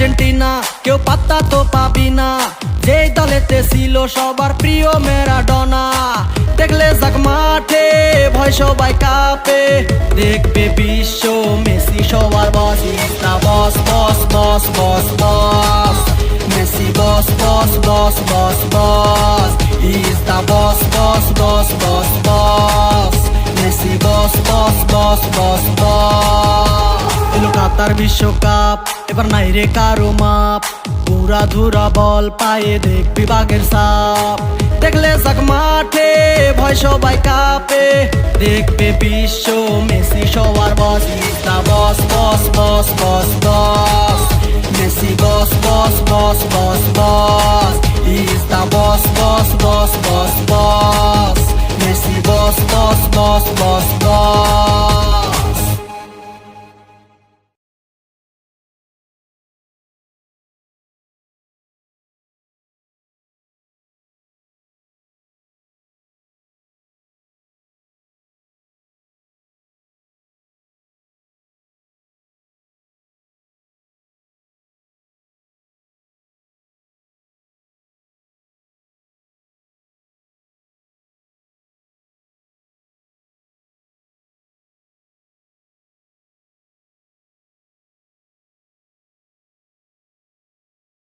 Argentina কেউ পাত্তা তো পাবি না, যেই দলেতে ছিল সবার প্রিয় ম্যারাডোনা। দেখলে যাক মাঠে ভয় সবাই কাঁপে, দেখবে বিশ্ব মেসি সবার boss. Is the boss boss boss boss boss, Messi boss boss boss boss boss. Is the boss boss boss boss boss, Messi boss boss boss boss boss. এলো কাতার বিশ্বকাপ, এবার নাই রে কারো মাপ, পুরা ধুরা বল পায়ে দেখবি বাঘের সাপ। দেখলে যাক মাঠে ভয় সবাই কাঁপে, দেখবে বিশ্ব মেসি সবার boss. Is the boss boss boss boss boss, Messi boss boss boss boss boss. Is the boss boss boss boss boss, Messi boss boss boss boss boss.